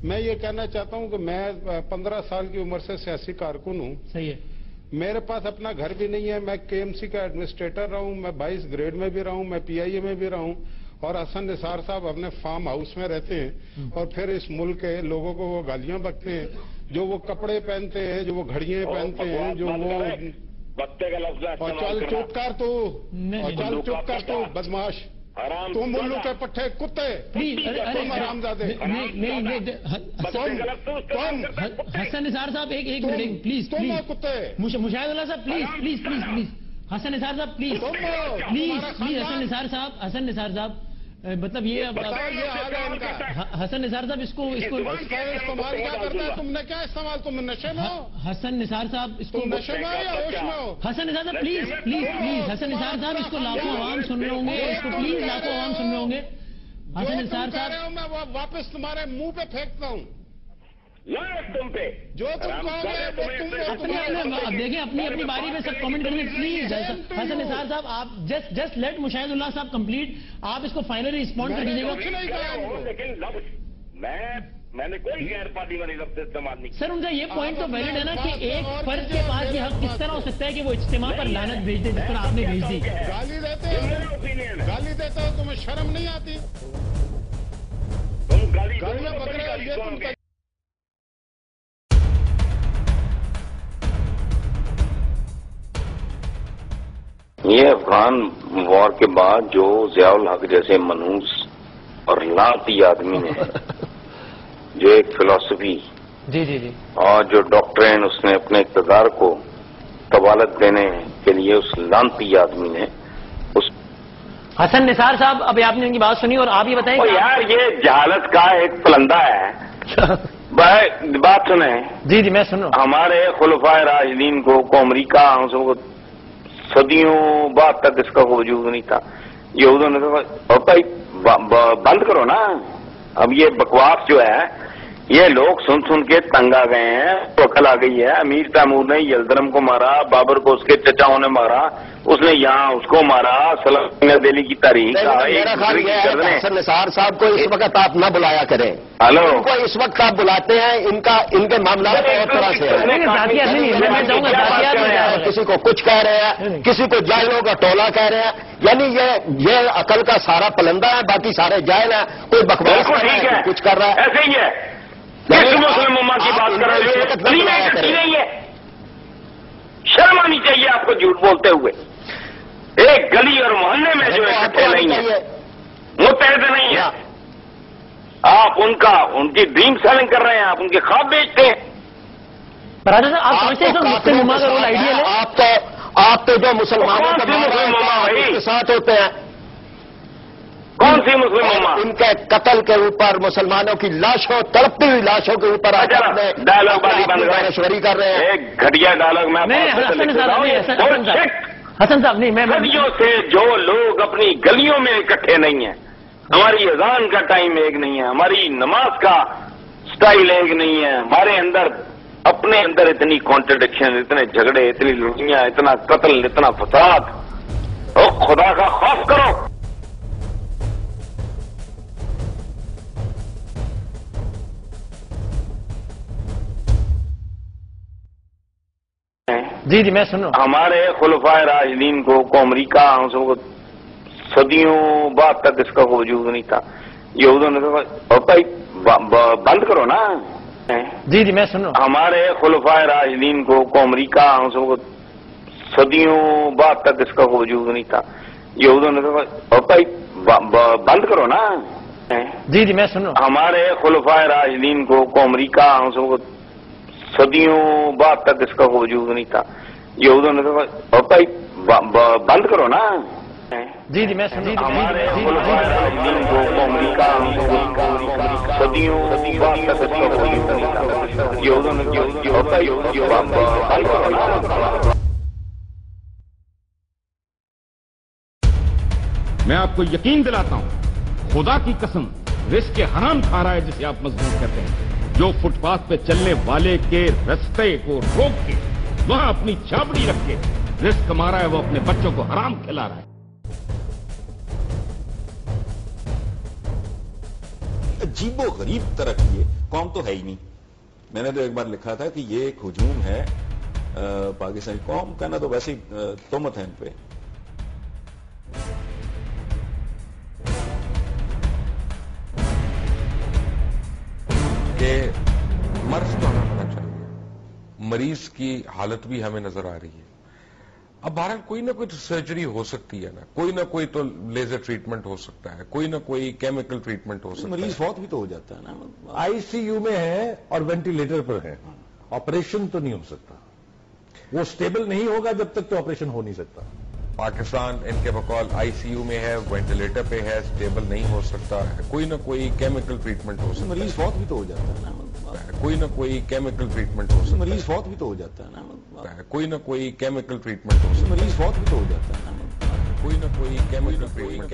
میں یہ کہنا چاہتا ہوں کہ میں 15 سال کی عمر سے سیاسی کارکن ہوں. صحیح ہے. میرے پاس اپنا گھر بھی نہیں ہے. میں کے ایم سی کا ایڈمنسٹریٹر رہا ہوں. میں 22 گریڈ میں بھی رہا ہوں. میں پی آئی اے میں بھی رہا ہوں. اور حسن نثار صاحب اپنے فارم ہاؤس میں رہتے ہیں اور پھر اس ملک کے لوگوں کو وہ گالیاں بکتے ہیں. جو وہ کپڑے پہنتے ہیں, جو وہ گھڑیاں پہنتے ہیں, جو وہ بکتے کا لفظ اور چل چپ کر تو, اور چل چپ کر تو بدماش, تم الو کے پٹھے کتے, تم حرامزادے. حسن نثار صاحب ایک منٹ پلیز, تم کتے, مشاہد اللہ صاحب پلیز پلیز پلیز پلیز. حسن نثار صاحب پلیز پلیز پلیز. حسن نثار صاحب مطلب یہ حسن نثار صاحب اس کو استعمال کیا کرتا ہے؟ تم نے کیا استعمال, تم نشے میں ہو؟ حسن نثار صاحب اس کو نشے میں ہو یا ہوش میں ہو؟ حسن نثار صاحب پلیز پلیز پلیز. حسن نثار صاحب اس کو لاکھوں عوام سن رہے ہوں گے, اس کو پلیز لاکھوں عوام سن رہے ہوں گے. حسن نثار صاحب میں واپس تمہارے منہ پہ پھینکتا ہوں تم پہ جو تم اب دیکھیں اپنی باری پہ سب کامنٹ کریں گے پلیز. حسن نثار صاحب آپ جسٹ لیٹ مشاہد اللہ صاحب کمپلیٹ, آپ اس کو فائنلی رسپونڈ کر دیجیے گا. لیکن میں نے کوئی غیر پارلیمانی لفظ استعمال نہیں. سر ان کا یہ پوائنٹ تو ویلڈ ہے نا کہ ایک فرد کے پاس یہ حق کس طرح ہو سکتا ہے کہ وہ اجتماع پر لعنت بھیج دے جس طرح آپ نے بھیج دی. گالی دیتے ہو, تمہیں شرم نہیں آتی؟ گالیاں پکڑے یہ افغان وار کے بعد جو ضیاء الحق جیسے منحوس اور لعنتی آدمی نے جو ایک فلسفی جی اور جو ڈاکٹرین اس نے اپنے اقتدار کو طوالت دینے کے لیے اس لعنتی آدمی نے اس حسن نثار صاحب ابھی آپ نے ان کی بات سنی اور آپ یہ بتائیں یار یہ جہالت کا ایک پلندہ ہے. بات سنیں. جی میں سن رہا ہوں. ہمارے خلفائے راشدین کو امریکہ ہم سب کو صدیوں بعد تک اس کا وجود نہیں تھا. یہودوں نے کہا بھائی بند کرو نا, اب یہ بکواس جو ہے یہ لوگ سن کے تنگ آ گئے ہیں, تو عقل آ گئی ہے. امیر تیمور نے یلدرم کو مارا, بابر کو اس کے چچاؤں نے مارا, اس نے یہاں اس کو مارا, سلطنت دہلی کی تاریخ. حسن نثار صاحب کو اس وقت آپ نہ بلایا کریں. ہلو, ان کو اس وقت آپ بلاتے ہیں, ان کے معاملات بہت طرح سے ہیں. کسی کو کچھ کہہ رہے ہیں, کسی کو جاہلوں کا ٹولہ کہہ رہے ہیں. یعنی یہ عقل کا سارا پلندہ ہے, باقی سارے جاہل ہیں. کوئی بکواس کر رہا ہے, کچھ کر رہا ہے. ایسے ہی ہے. مسلم امہ کی بات کر رہے ہیں, شرم آنی چاہیے آپ کو جھوٹ بولتے ہوئے. ایک گلی اور محلے میں جو اکٹھے نہیں ہیں, متحد نہیں ہیں, آپ ان کی ڈریم سیلنگ کر رہے ہیں, آپ ان کے خواب بیچتے ہیں. آپ تو جو مسلمانوں کے ساتھ ہوتے ہیں, کون سی مسلم امہ؟ ان کے قتل کے اوپر, مسلمانوں کی لاشوں, تڑپتی ہوئی لاشوں کے اوپر ڈائلاگ بازی بند مشوری کر رہے ہیں. ایک گھٹیا ڈائلاگ میں حسن صاحب نہیں, صدیوں سے جو لوگ اپنی گلیوں میں اکٹھے نہیں ہیں, ہماری اذان کا ٹائم ایک نہیں ہے, ہماری نماز کا سٹائل ایک نہیں ہے, ہمارے اندر اپنے اندر اتنی کانٹرڈکشن, اتنے جھگڑے, اتنی لڑیاں, اتنا قتل, اتنا فساد. او خدا کا خوف کرو. جی میں سن رہا ہوں. ہمارے خلفائے راشدین کو امریکہ ہم سب کو صدیوں بعد تک اس کا وجود نہیں تھا. یہودوں نے کہا بھائی بند کرو نا. جی میں سن رہا ہوں. ہمارے خلفائے راشدین کو امریکہ ہم سب کو صدیوں بعد تک اس کا وجود نہیں تھا. یہودوں نے کہا بھائی بند کرو نا. جی میں سن رہا ہوں. ہمارے خلفائے راشدین کو امریکہ ہم سب کو صدیوں بعد تک اس کا وجود نہیں تھا. یہودوں نے کہا بھائی بند کرو نا. جی میں سن رہا ہوں. ہمارے خلفائے راشدین کو امریکہ صدیوں بعد تک اس کا وجود نہیں تھا. یہودوں نے کہا بھائی بند کرو نا. میں آپ کو یقین دلاتا ہوں, خدا کی قسم, رزق حرام کھا رہا ہے جسے آپ مضبوط کرتے ہیں. جو فٹ پاتھ پہ چلنے والے کے رستے کو روک کے وہاں اپنی چھاپڑی رکھ کے رزق کما رہا ہے, وہ اپنے بچوں کو حرام کھلا رہا ہے. عجیب و غریب ترقی ہے. قوم تو ہے ہی نہیں. میں نے تو ایک بار لکھا تھا کہ یہ ایک ہجوم ہے پاکستانی قوم. کہنا تو ویسے ہی تہمت ہے ان پہ. کہ مرض تو ہمیں پتا چل گیا, مریض کی حالت بھی ہمیں نظر آ رہی ہے. اب بہرحال کوئی نہ کوئی تو سرجری ہو سکتی ہے نا, کوئی نہ کوئی تو لیزر ٹریٹمنٹ ہو سکتا ہے, کوئی نہ کوئی کیمیکل ٹریٹمنٹ ہو سکتا ہے. مریض فوت بھی تو ہو جاتا ہے نا. آئی سی یو میں ہے اور وینٹیلیٹر پر ہے, آپریشن تو نہیں ہو سکتا. وہ سٹیبل نہیں ہوگا جب تک تو آپریشن ہو نہیں سکتا. پاکستان ان کے بقول آئی سی یو میں ہے, وینٹیلیٹر پہ ہے, سٹیبل نہیں ہو سکتا ہے, کوئی نہ کوئی کیمیکل ٹریٹمنٹ ہو سکتا ہے. مریض فوت بھی تو ہو جاتا ہے نا. کوئی نہ کوئی کیمیکل ٹریٹمنٹ ہو سکتا ہے. مریض فوت بھی تو ہو جاتا ہے نا. کوئی نہ کوئی کیمیکل ٹریٹمنٹ ہو سکتا ہے. مریض فوت بھی تو ہو جاتا ہے نا. کوئی نہ کوئی کیمیکل ٹریٹمنٹ.